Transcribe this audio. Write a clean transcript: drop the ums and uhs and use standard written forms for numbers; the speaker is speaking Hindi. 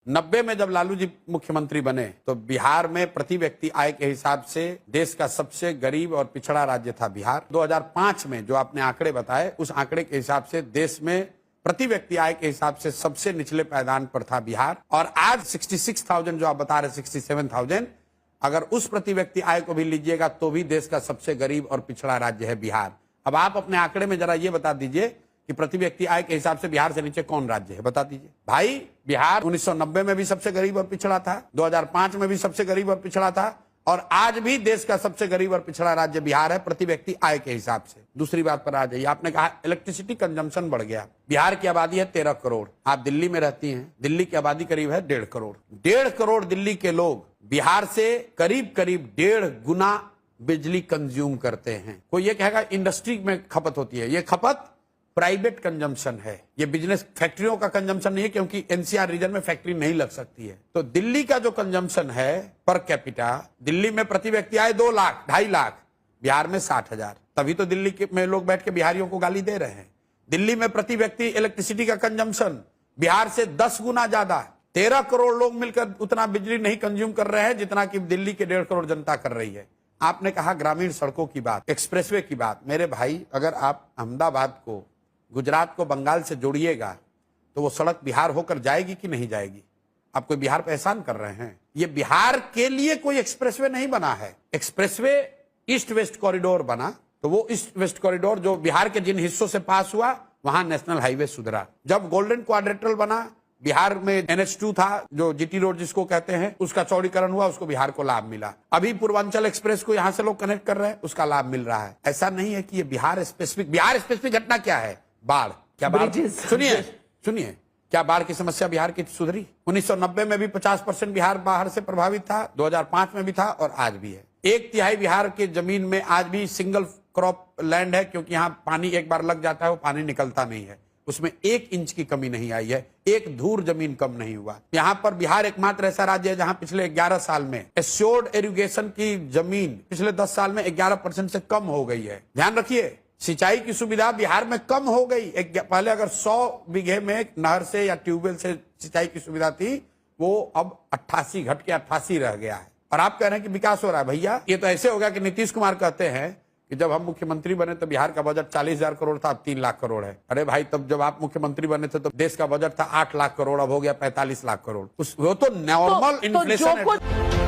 90 में जब लालू जी मुख्यमंत्री बने तो बिहार में प्रति व्यक्ति आय के हिसाब से देश का सबसे गरीब और पिछड़ा राज्य था बिहार। 2005 में जो आपने आंकड़े बताए उस आंकड़े के हिसाब से देश में प्रति व्यक्ति आय के हिसाब से सबसे निचले पायदान पर था बिहार। और आज 66,000 जो आप बता रहे 67,000, अगर उस प्रति व्यक्ति आय को भी लीजिएगा तो भी देश का सबसे गरीब और पिछड़ा राज्य है बिहार। अब आप अपने आंकड़े में जरा ये बता दीजिए कि प्रति व्यक्ति आय के हिसाब से बिहार से नीचे कौन राज्य है, बता दीजिए भाई। बिहार 1990 में भी सबसे गरीब और पिछड़ा था, 2005 में भी सबसे गरीब और पिछड़ा था, और आज भी देश का सबसे गरीब और पिछड़ा राज्य बिहार है प्रति व्यक्ति आय के हिसाब से। दूसरी बात पर आ जाइए, आपने कहा इलेक्ट्रिसिटी कंजम्पशन बढ़ गया। बिहार की आबादी है 13 करोड़, आप दिल्ली में रहती हैं, दिल्ली की आबादी करीब है 1.5 करोड़। 1.5 करोड़ दिल्ली के लोग बिहार से करीब करीब 1.5 गुना बिजली कंज्यूम करते हैं। कोई ये कहेगा इंडस्ट्री में खपत होती है, ये खपत प्राइवेट कंजम्पशन है, ये बिजनेस फैक्ट्रियों का कंजम्पशन नहीं है, क्योंकि एनसीआर रीजन में फैक्ट्री नहीं लग सकती है। तो दिल्ली का जो कंजम्पशन है पर कैपिटा, दिल्ली में प्रति व्यक्ति आए 2 लाख 2.5 लाख, बिहार में 60,000। तभी तो दिल्ली में लोग बैठ के बिहारियों को गाली दे रहे हैं। दिल्ली में प्रति व्यक्ति इलेक्ट्रिसिटी का कंजम्पशन बिहार से 10 गुना ज्यादा। 13 करोड़ लोग मिलकर उतना बिजली नहीं कंज्यूम कर रहे हैं जितना कि दिल्ली के 1.5 करोड़ जनता कर रही है। आपने कहा ग्रामीण सड़कों की बात, एक्सप्रेसवे की बात। मेरे भाई, अगर आप अहमदाबाद को, गुजरात को बंगाल से जोड़िएगा तो वो सड़क बिहार होकर जाएगी कि नहीं जाएगी? आप कोई बिहार पे एहसान कर रहे हैं? ये बिहार के लिए कोई एक्सप्रेसवे नहीं बना है। एक्सप्रेसवे ईस्ट वेस्ट कॉरिडोर बना, तो वो ईस्ट वेस्ट कॉरिडोर जो बिहार के जिन हिस्सों से पास हुआ वहां नेशनल हाईवे सुधरा। जब गोल्डन क्वाड्रेटरल बना, बिहार में NH2 था जो जीटी रोड जिसको कहते हैं, उसका चौड़ीकरण हुआ, उसको बिहार को लाभ मिला। अभी पूर्वांचल एक्सप्रेस को यहां से लोग कनेक्ट कर रहे हैं, उसका लाभ मिल रहा है। ऐसा नहीं है कि ये बिहार स्पेसिफिक घटना क्या है? बाढ़। क्या बाढ़? सुनिए, क्या बाढ़ की समस्या बिहार की सुधरी? 1990 में भी 50% बिहार बाढ़ से प्रभावित था, 2005 में भी था और आज भी है। 1/3 बिहार की जमीन में आज भी सिंगल क्रॉप लैंड है, क्योंकि यहाँ पानी एक बार लग जाता है वो पानी निकलता नहीं है। उसमें 1 इंच की कमी नहीं आई है, 1 धूर जमीन कम नहीं हुआ। यहाँ पर बिहार एकमात्र ऐसा राज्य है जहाँ पिछले 11 साल में एश्योर्ड इरिगेशन की जमीन पिछले 10 साल में 11% से कम हो गई है। ध्यान रखिए, सिंचाई की सुविधा बिहार में कम हो गई। पहले अगर 100 बीघे में नहर से या ट्यूबवेल से सिंचाई की सुविधा थी, वो अब 88 घट के 88 रह गया है। और आप कह रहे हैं कि विकास हो रहा है। भैया, ये तो ऐसे हो गया कि नीतीश कुमार कहते हैं कि जब हम मुख्यमंत्री बने तो बिहार का बजट 40,000 करोड़ था, अब 3 लाख करोड़ है। अरे भाई, तब जब आप मुख्यमंत्री बने थे तो देश का बजट था 8 लाख करोड़, अब हो गया 45 लाख करोड़। वो तो नॉर्मल इन्फ्लेशन है।